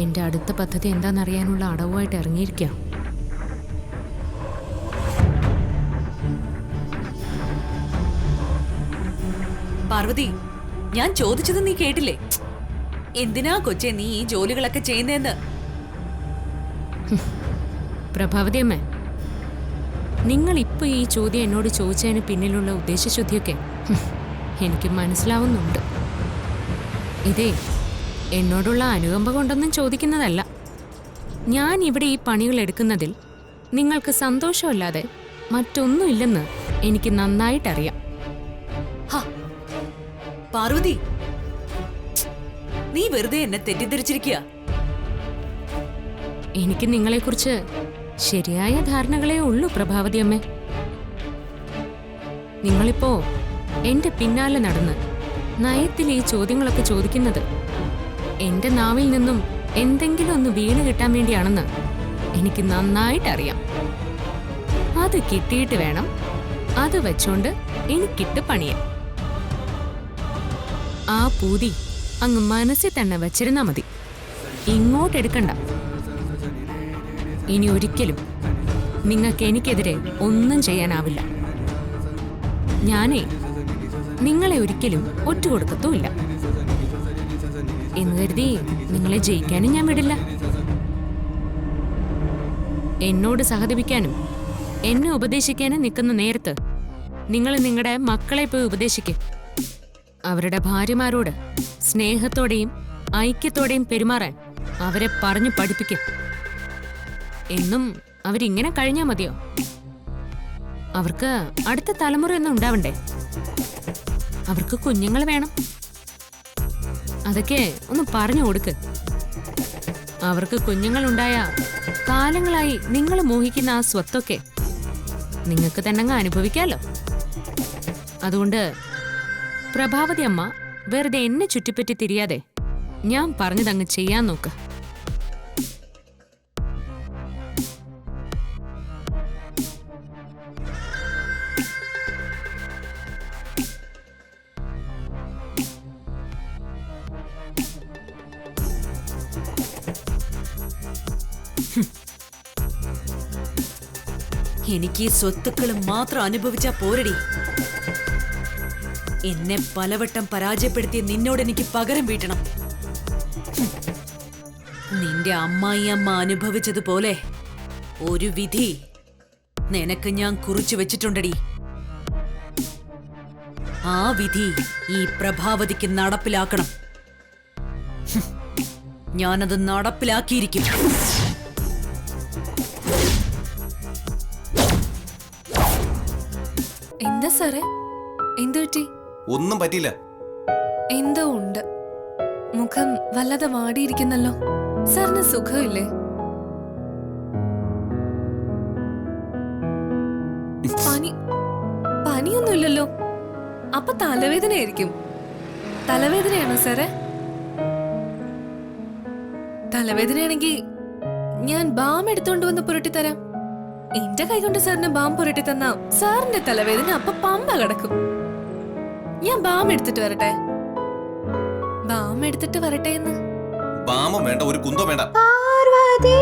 എന്റെ അടുത്ത പദ്ധതി എന്താണെന്നറിയാനുള്ള അടവുമായിട്ട് ഇറങ്ങിയിരിക്കാം. പാർവതി, ഞാൻ ചോദിച്ചത് നീ കേട്ടില്ലേ? എന്തിനാ കൊച്ചെ നീ ഈ ജോലികളൊക്കെ ചെയ്യുന്നതെന്ന്? പ്രഭാവതി അമ്മ, നിങ്ങൾ ഇപ്പൊ ഈ ചോദ്യം എന്നോട് ചോദിച്ചതിന് പിന്നിലുള്ള ഉദ്ദേശശുദ്ധിയൊക്കെ എനിക്ക് മനസ്സിലാവുന്നുണ്ട്. ഇതേ എന്നോടുള്ള അനുകമ്പ കൊണ്ടൊന്നും ചോദിക്കുന്നതല്ല. ഞാൻ ഇവിടെ ഈ പണികൾ എടുക്കുന്നതിൽ നിങ്ങൾക്ക് സന്തോഷമല്ലാതെ മറ്റൊന്നുമില്ലെന്ന് എനിക്ക് നന്നായിട്ടറിയാം. പാർവതി, നീ വെറുതെ എന്നെ തെറ്റിദ്ധരിച്ചിരിക്കുക. എനിക്ക് നിങ്ങളെക്കുറിച്ച് ശരിയായ ധാരണകളേ ഉള്ളൂ പ്രഭാവതി അമ്മേ. നിങ്ങളിപ്പോ എന്റെ പിന്നാലെ നടന്ന് നയത്തിൽ ഈ ചോദ്യങ്ങളൊക്കെ ചോദിക്കുന്നത് എന്റെ നാവിൽ നിന്നും എന്തെങ്കിലും ഒന്ന് വീണ് കിട്ടാൻ വേണ്ടിയാണെന്ന് എനിക്ക് നന്നായിട്ടറിയാം. അത് കിട്ടിയിട്ട് വേണം അത് വെച്ചോണ്ട് എനിക്കിട്ട് പണിയാം. ആ പൂതി അങ്ങ് മനസ്സിൽ തന്നെ വച്ചിരുന്നാ മതി, ഇങ്ങോട്ടെടുക്കണ്ട. ഇനി ഒരിക്കലും നിങ്ങൾക്ക് എനിക്കെതിരെ ഒന്നും ചെയ്യാനാവില്ല. ഞാനേ നിങ്ങളെ ഒരിക്കലും ഒറ്റുകൊടുക്കത്തുമില്ല എന്ന് കരുതി നിങ്ങളെ ജയിക്കാനും ഞാൻ വിടില്ല. എന്നോട് സഹതപിക്കാനും എന്നെ ഉപദേശിക്കാനും നിൽക്കുന്ന നേരത്ത് നിങ്ങൾ നിങ്ങളുടെ മക്കളെ പോയി ഉപദേശിക്കും. അവരുടെ ഭാര്യമാരോട് സ്നേഹത്തോടെയും ഐക്യത്തോടെയും പെരുമാറാൻ അവരെ പറഞ്ഞു പഠിപ്പിക്കും. എന്നും അവരിങ്ങനെ കഴിഞ്ഞാൽ മതിയോ? അവർക്ക് അടുത്ത തലമുറയൊന്നും ഉണ്ടാവണ്ടേ? അവർക്ക് കുഞ്ഞുങ്ങൾ വേണം. അതൊക്കെ ഒന്ന് പറഞ്ഞു കൊടുക്ക്. അവർക്ക് കുഞ്ഞുങ്ങളുണ്ടായ കാലങ്ങളായി നിങ്ങൾ മോഹിക്കുന്ന ആ സ്വത്തൊക്കെ നിങ്ങൾക്ക് തന്നെ അനുഭവിക്കാലോ. അതുകൊണ്ട് പ്രഭാവതി അമ്മ വെറുതെ എന്നെ ചുറ്റിപ്പറ്റി തിരിയാതെ ഞാൻ പറഞ്ഞതങ്ങ് ചെയ്യാൻ നോക്ക്. എനിക്ക് ഈ സ്വത്തുക്കൾ മാത്രം അനുഭവിച്ചാ പോരടി. എന്നെ പലവട്ടം പരാജയപ്പെടുത്തിയ നിന്നോട് എനിക്ക് പകരം വീട്ടണം. നിന്റെ അമ്മായിയമ്മ അനുഭവിച്ചതുപോലെ ഒരു വിധി നിനക്ക് ഞാൻ കുറിച്ചു വെച്ചിട്ടുണ്ടടി. ആ വിധി ഈ പ്രഭാവതിക്ക് നടപ്പിലാക്കണം. ഞാനത് നടപ്പിലാക്കിയിരിക്കും. എന്താ സാറേ, എന്തു പറ്റി? ഒന്നും പറ്റിയില്ല. എന്തോ ഉണ്ട്. മുഖം വല്ലാതെ വാടിയിരിക്കുന്നല്ലോ. സാറിന് സുഖമില്ലേ? പനിയൊന്നുമില്ലല്ലോ. അപ്പൊ തലവേദനയായിരിക്കും. തലവേദനയാണോ സാറേ? തലവേദനയാണെങ്കിൽ ഞാൻ ബാം എടുത്തോണ്ട് വന്ന് പുരട്ടിത്തരാം. എന്റെ കൈകൊണ്ട് സാറിന് ബാം പുരട്ടി തന്നാ സാറിന്റെ തലവേദന അപ്പൊ പമ്പ കിടക്കും. ഞാൻ ബാം എടുത്തിട്ട് വരട്ടെ? ബാം എടുത്തിട്ട് വരട്ടെ എന്ന്. ബാമും വേണ്ട, ഒരു കുന്തോ വേണ്ട. പാർവതി